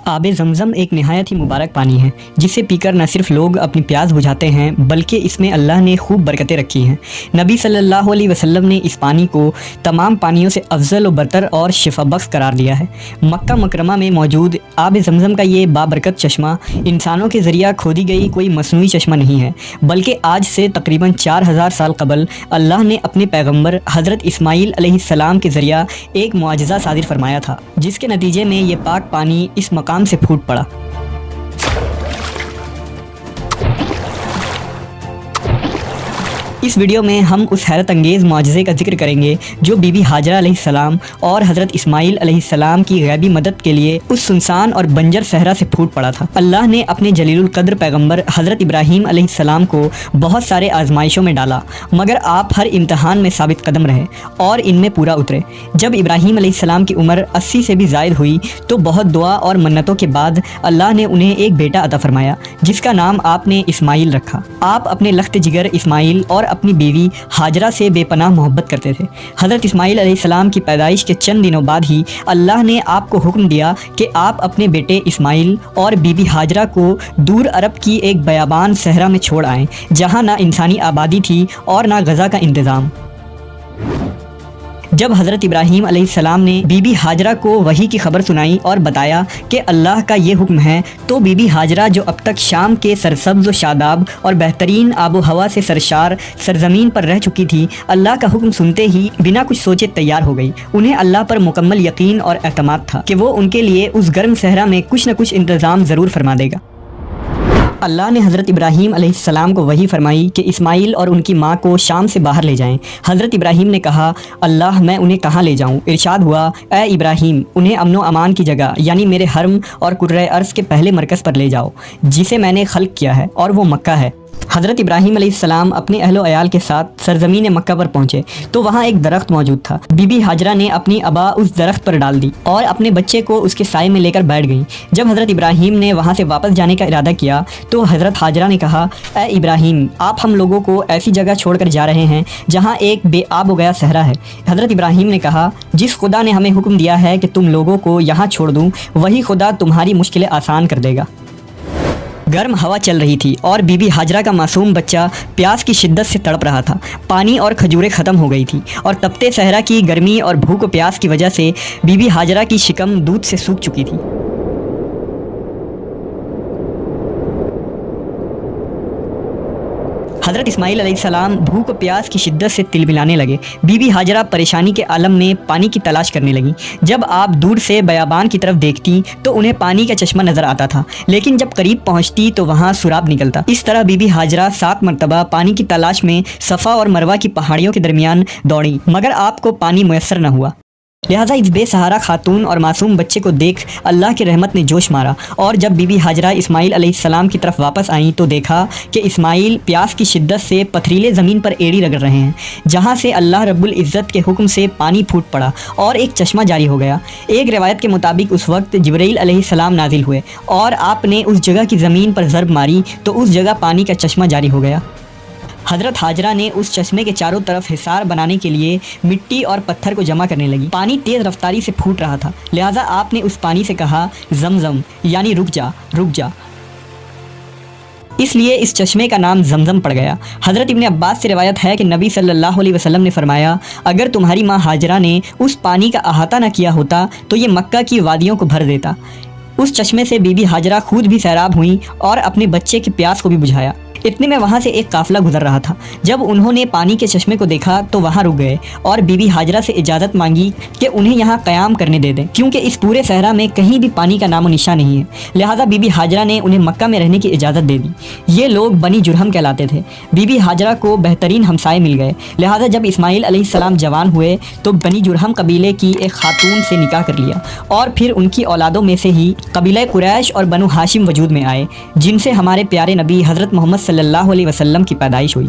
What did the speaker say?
آب زمزم ایک نہایت ہی مبارک پانی ہے جسے پی کر نہ صرف لوگ اپنی پیاس بجھاتے ہیں بلکہ اس میں اللہ نے خوب برکتیں رکھی ہیں۔ نبی صلی اللہ علیہ وسلم نے اس پانی کو تمام پانیوں سے افضل و برتر اور شفا بخش قرار دیا ہے۔ مکہ مکرمہ میں موجود آب زمزم کا یہ بابرکت چشمہ انسانوں کے ذریعہ کھودی گئی کوئی مصنوعی چشمہ نہیں ہے، بلکہ آج سے تقریباً 4000 سال قبل اللہ نے اپنے پیغمبر حضرت اسماعیل علیہ السلام کے ذریعہ ایک معجزہ صادر فرمایا تھا، جس کے نتیجے میں یہ پاک پانی اس مقام سے پھوٹ پڑا۔ اس ویڈیو میں ہم اس حیرت انگیز معجزے کا ذکر کریں گے جو بی بی ہاجرہ علیہ السلام اور حضرت اسماعیل علیہ السلام کی غیبی مدد کے لیے اس سنسان اور بنجر صحرا سے پھوٹ پڑا تھا۔ اللہ نے اپنے جلیل القدر پیغمبر حضرت ابراہیم علیہ السلام کو بہت سارے آزمائشوں میں ڈالا، مگر آپ ہر امتحان میں ثابت قدم رہے اور ان میں پورا اترے۔ جب ابراہیم علیہ السلام کی عمر 80 سے بھی زائد ہوئی تو بہت دعا اور منتوں کے بعد اللہ نے انہیں ایک بیٹا عطا فرمایا جس کا نام آپ نے اسماعیل رکھا۔ آپ اپنے لخت جگر اسماعیل اور اپنی بیوی ہاجرہ سے بے پناہ محبت کرتے تھے۔ حضرت اسماعیل علیہ السلام کی پیدائش کے چند دنوں بعد ہی اللہ نے آپ کو حکم دیا کہ آپ اپنے بیٹے اسماعیل اور بی بی ہاجرہ کو دور عرب کی ایک بیابان صحرا میں چھوڑ آئیں، جہاں نہ انسانی آبادی تھی اور نہ غذا کا انتظام۔ جب حضرت ابراہیم علیہ السلام نے بی بی ہاجرہ کو وحی کی خبر سنائی اور بتایا کہ اللہ کا یہ حکم ہے، تو بی بی ہاجرہ جو اب تک شام کے سرسبز و شاداب اور بہترین آب و ہوا سے سرشار سرزمین پر رہ چکی تھی، اللہ کا حکم سنتے ہی بنا کچھ سوچے تیار ہو گئی۔ انہیں اللہ پر مکمل یقین اور اعتماد تھا کہ وہ ان کے لیے اس گرم صحرا میں کچھ نہ کچھ انتظام ضرور فرما دے گا۔ اللہ نے حضرت ابراہیم علیہ السلام کو وحی فرمائی کہ اسماعیل اور ان کی ماں کو شام سے باہر لے جائیں۔ حضرت ابراہیم نے کہا، اللہ میں انہیں کہاں لے جاؤں؟ ارشاد ہوا، اے ابراہیم، انہیں امن و امان کی جگہ یعنی میرے حرم اور کرۂ ارض کے پہلے مرکز پر لے جاؤ جسے میں نے خلق کیا ہے، اور وہ مکہ ہے۔ حضرت ابراہیم علیہ السلام اپنے اہل و عیال کے ساتھ سرزمین مکہ پر پہنچے تو وہاں ایک درخت موجود تھا۔ بی بی ہاجرہ نے اپنی ابا اس درخت پر ڈال دی اور اپنے بچے کو اس کے سائے میں لے کر بیٹھ گئیں۔ جب حضرت ابراہیم نے وہاں سے واپس جانے کا ارادہ کیا تو حضرت ہاجرہ نے کہا، اے ابراہیم، آپ ہم لوگوں کو ایسی جگہ چھوڑ کر جا رہے ہیں جہاں ایک بے آب و گیا صحرا ہے۔ حضرت ابراہیم نے کہا، جس خدا نے ہمیں حکم دیا ہے کہ تم لوگوں کو یہاں چھوڑ دوں، وہی خدا تمہاری مشکلیں آسان کر دے گا۔ گرم ہوا چل رہی تھی اور بی بی ہاجرہ کا معصوم بچہ پیاس کی شدت سے تڑپ رہا تھا۔ پانی اور کھجوریں ختم ہو گئی تھی اور تپتے صحرا کی گرمی اور بھوک و پیاس کی وجہ سے بی بی ہاجرہ کی شکم دودھ سے سوکھ چکی تھی۔ حضرت اسماعیل علیہ السلام بھوک و پیاس کی شدت سے تلبلانے لگے۔ بی بی ہاجرہ پریشانی کے عالم میں پانی کی تلاش کرنے لگیں۔ جب آپ دور سے بیابان کی طرف دیکھتی تو انہیں پانی کا چشمہ نظر آتا تھا، لیکن جب قریب پہنچتی تو وہاں سراب نکلتا۔ اس طرح بی بی ہاجرہ 7 مرتبہ پانی کی تلاش میں صفا اور مروہ کی پہاڑیوں کے درمیان دوڑیں، مگر آپ کو پانی میسر نہ ہوا۔ لہٰذا اس بے سہارا خاتون اور معصوم بچے کو دیکھ اللہ کی رحمت نے جوش مارا، اور جب بی بی ہاجرہ اسماعیل علیہ السلام کی طرف واپس آئیں تو دیکھا کہ اسماعیل پیاس کی شدت سے پتھریلے زمین پر ایڑی رگڑ رہے ہیں، جہاں سے اللہ رب العزت کے حکم سے پانی پھوٹ پڑا اور ایک چشمہ جاری ہو گیا۔ ایک روایت کے مطابق اس وقت جبرائیل علیہ السلام نازل ہوئے اور آپ نے اس جگہ کی زمین پر ضرب ماری تو اس جگہ پانی کا چشمہ جاری ہو گیا۔ حضرت ہاجرہ نے اس چشمے کے چاروں طرف حصار بنانے کے لیے مٹی اور پتھر کو جمع کرنے لگی۔ پانی تیز رفتاری سے پھوٹ رہا تھا، لہٰذا آپ نے اس پانی سے کہا، زمزم، یعنی رک جا رک جا۔ اس لیے اس چشمے کا نام زمزم پڑ گیا۔ حضرت ابن عباس سے روایت ہے کہ نبی صلی اللہ علیہ وسلم نے فرمایا، اگر تمہاری ماں ہاجرہ نے اس پانی کا احاطہ نہ کیا ہوتا تو یہ مکہ کی وادیوں کو بھر دیتا۔ اس چشمے سے بی بی ہاجرہ خود بھی سیراب ہوئیں اور اپنے بچے کی پیاس کو بھی بجھایا۔ اتنے میں وہاں سے ایک قافلہ گزر رہا تھا۔ جب انہوں نے پانی کے چشمے کو دیکھا تو وہاں رک گئے اور بی بی ہاجرہ سے اجازت مانگی کہ انہیں یہاں قیام کرنے دے دیں، کیونکہ اس پورے صحرا میں کہیں بھی پانی کا نام و نشان نہیں ہے۔ لہٰذا بی بی ہاجرہ نے انہیں مکہ میں رہنے کی اجازت دے دی۔ یہ لوگ بنی جرہم کہلاتے تھے۔ بی بی ہاجرہ کو بہترین ہمسائے مل گئے، لہٰذا جب اسماعیل علیہ السلام جوان ہوئے تو بنی جرہم قبیلے کی ایک خاتون سے نکاح کر لیا، اور پھر ان کی اولادوں میں سے ہی قبیلہ قریش اور بنو ہاشم وجود میں آئے، جن سے ہمارے پیارے نبی حضرت محمد صلی اللہ علیہ وسلم کی پیدائش ہوئی۔